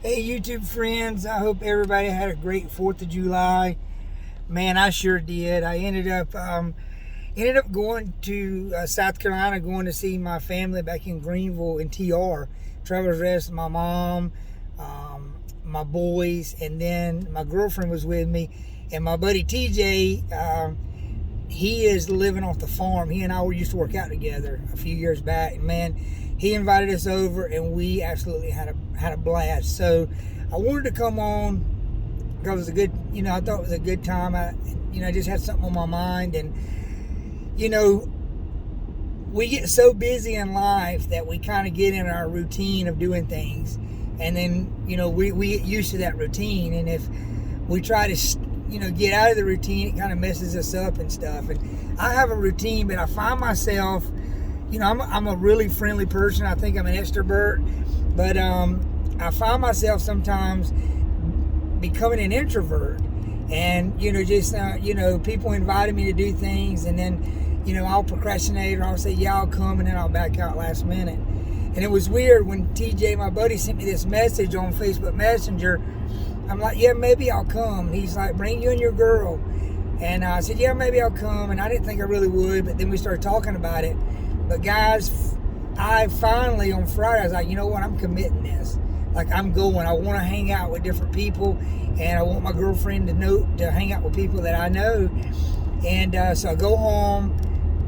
Hey YouTube friends, I hope everybody had a great 4th of July. Man, I sure did. I ended up going to South Carolina, going to see my family back in Greenville in TR. Travelers Rest, my mom, my boys, and then my girlfriend was with me. And my buddy TJ, he is living off the farm. He and I used to work out together a few years back. And man, he invited us over, and we absolutely had a blast. So I wanted to come on because it was a good, I thought it was a good time. I just had something on my mind, and we get so busy in life that we kind of get in our routine of doing things, and then we get used to that routine. And if we try to get out of the routine, it kind of messes us up and stuff. And I have a routine, but I find myself, I'm a really friendly person. I think I'm an extrovert, but I find myself sometimes becoming an introvert. And people invited me to do things, and then I'll procrastinate, or I'll say yeah, I'll come, and then I'll back out last minute. And it was weird when TJ, my buddy, sent me this message on Facebook Messenger. I'm like, yeah, maybe I'll come. And he's like, bring you and your girl. And I said, yeah, maybe I'll come. And I didn't think I really would, but then we started talking about it. But guys, I finally, on Friday, I was like, you know what, I'm committing this. Like, I'm going. I want to hang out with different people, and I want my girlfriend to hang out with people that I know. And so I go home,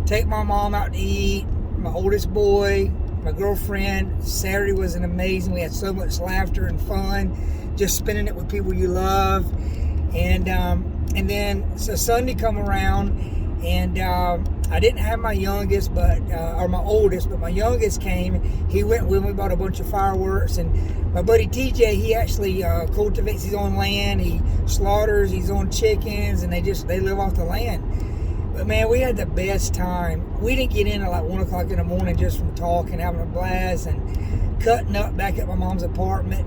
take my mom out to eat, my oldest boy, my girlfriend. Saturday was amazing. We had so much laughter and fun, just spending it with people you love. And then so Sunday come around, and I didn't have my youngest, or my oldest, but my youngest came. He went with me, bought a bunch of fireworks. And my buddy TJ, he actually cultivates his own land. He slaughters his own chickens, and they live off the land. But man, we had the best time. We didn't get in at like 1 o'clock in the morning just from talking, having a blast, and cutting up back at my mom's apartment.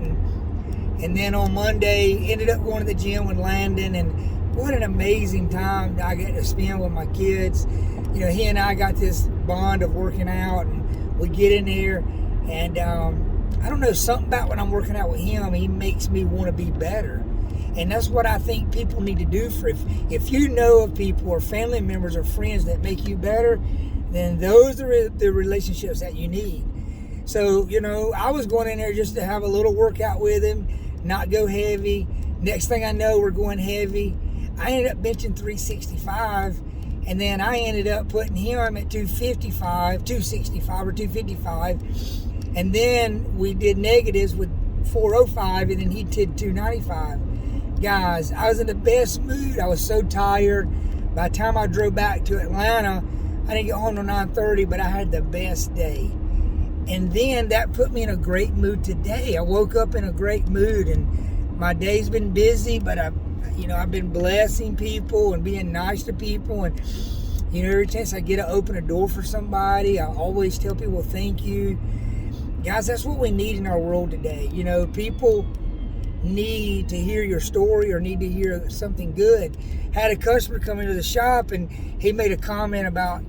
And then on Monday, ended up going to the gym with Landon, and what an amazing time I get to spend with my kids. He and I got this bond of working out, and we get in there, and I don't know, something about when I'm working out with him, he makes me want to be better. And that's what I think people need to do. If you know of people or family members or friends that make you better, then those are the relationships that you need. So, I was going in there just to have a little workout with him, not go heavy. Next thing I know, we're going heavy. I ended up benching 365, and then I ended up putting him at 265 or 255. And then we did negatives with 405, and then he did 295. Guys, I was in the best mood. I was so tired. By the time I drove back to Atlanta, I didn't get home till 9:30, but I had the best day. And then that put me in a great mood today. I woke up in a great mood, and my day's been busy, but I've been blessing people and being nice to people. And, every chance I get to open a door for somebody, I always tell people thank you. Guys, that's what we need in our world today. People need to hear your story or need to hear something good. Had a customer come into the shop, and he made a comment about,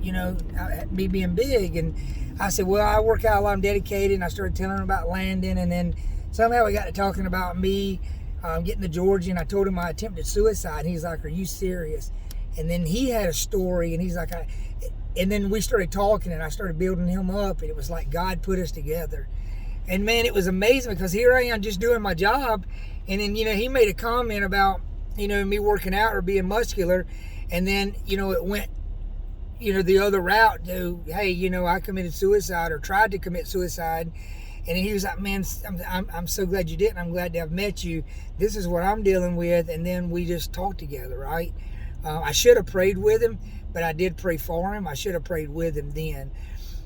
me being big. And I said, well, I work out a lot, I'm dedicated. And I started telling him about Landon. And then somehow we got to talking about me getting to Georgia, and I told him I attempted suicide. And he's like, are you serious? And then he had a story, and he's like, and then we started talking, and I started building him up, and it was like God put us together. And man, it was amazing, because here I am just doing my job, and then, he made a comment about, me working out or being muscular, and then, it went, the other route to, hey, I committed suicide or tried to commit suicide. And he was like, man, I'm so glad you didn't. I'm glad to have met you. This is what I'm dealing with. And then we just talked together, right? I should have prayed with him, but I did pray for him. I should have prayed with him then.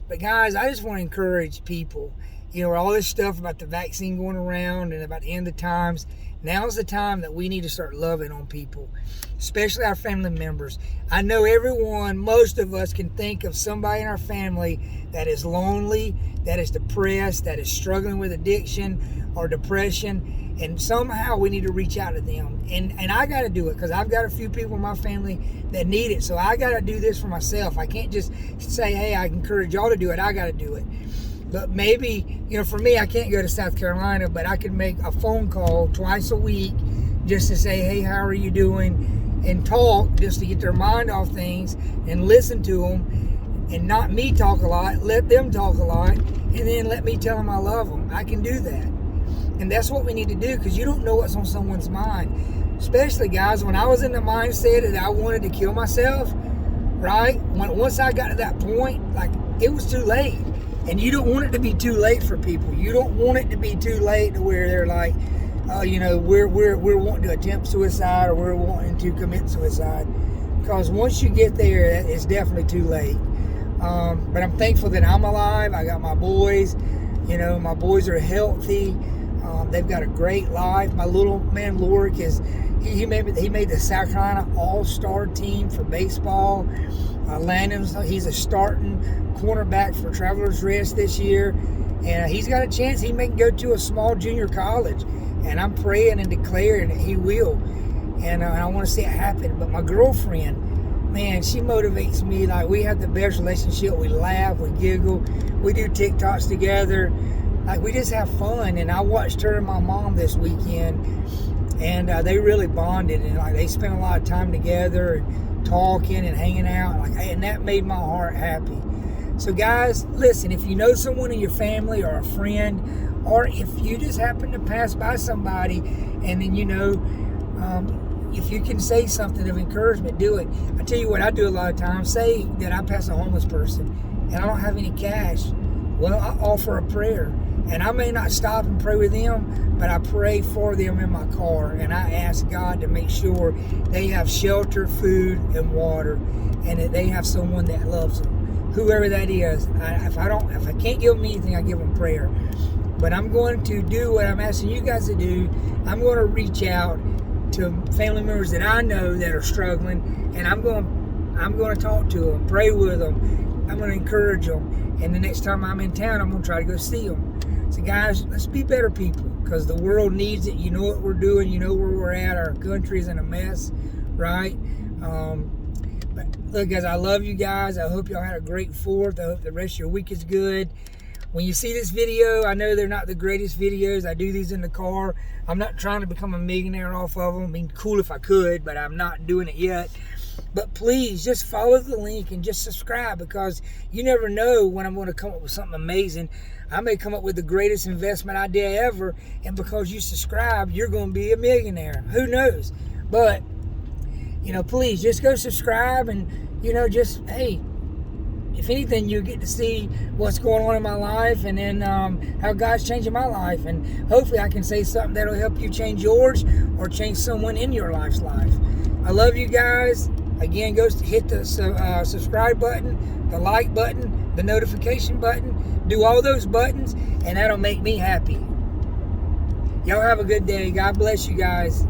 But guys, I just want to encourage people. All this stuff about the vaccine going around and about the end of times. Now's the time that we need to start loving on people, especially our family members. I know most of us can think of somebody in our family that is lonely, that is depressed, that is struggling with addiction or depression, and somehow we need to reach out to them. And I got to do it, because I've got a few people in my family that need it. So I got to do this for myself. I can't just say, hey, I encourage y'all to do it. I got to do it. But maybe, for me, I can't go to South Carolina, but I could make a phone call twice a week just to say, hey, how are you doing? And talk just to get their mind off things and listen to them and not me talk a lot, let them talk a lot, and then let me tell them I love them. I can do that. And that's what we need to do, because you don't know what's on someone's mind. Especially, guys, when I was in the mindset that I wanted to kill myself, right? Once I got to that point, like, it was too late. And you don't want it to be too late for people. You don't want it to be too late to where they're like, we're wanting to attempt suicide or we're wanting to commit suicide. Because once you get there, it's definitely too late. But I'm thankful that I'm alive. I got my boys. My boys are healthy. They've got a great life. My little man Lorik he made the South Carolina All-Star team for baseball. Landon's, he's a starting cornerback for Travelers Rest this year, and he's got a chance. He may go to a small junior college, and I'm praying and declaring that he will, and I want to see it happen. But my girlfriend, man, she motivates me. Like, we have the best relationship. We laugh, we giggle, we do TikToks together. Like, we just have fun. And I watched her and my mom this weekend, and they really bonded, and like they spent a lot of time together and talking and hanging out, and that made my heart happy. So guys, listen, if you know someone in your family or a friend, or if you just happen to pass by somebody, and then if you can say something of encouragement, do it. I tell you what I do a lot of times. Say that I pass a homeless person and I don't have any cash. Well, I offer a prayer. And I may not stop and pray with them, but I pray for them in my car, and I ask God to make sure they have shelter, food, and water, and that they have someone that loves them, whoever that is. If I can't give them anything, I give them prayer. But I'm going to do what I'm asking you guys to do. I'm going to reach out to family members that I know that are struggling, and I'm going to talk to them, pray with them. I'm going to encourage them, and the next time I'm in town, I'm going to try to go see them. So guys, let's be better people, because the world needs it. You know what we're doing. You know where we're at. Our country's in a mess, right? But look, guys, I love you guys. I hope y'all had a great 4th. I hope the rest of your week is good. When you see this video, I know they're not the greatest videos. I do these in the car. I'm not trying to become a millionaire off of them. I mean, cool if I could, but I'm not doing it yet. But please, just follow the link and just subscribe, because you never know when I'm going to come up with something amazing. I may come up with the greatest investment idea ever, and because you subscribe, you're going to be a millionaire. Who knows? But, please just go subscribe, and, hey, if anything, you get to see what's going on in my life, and then how God's changing my life. And hopefully I can say something that'll help you change yours or change someone in your life's life. I love you guys. Again, go hit the subscribe button, the like button, the notification button. Do all those buttons, and that'll make me happy. Y'all have a good day. God bless you guys.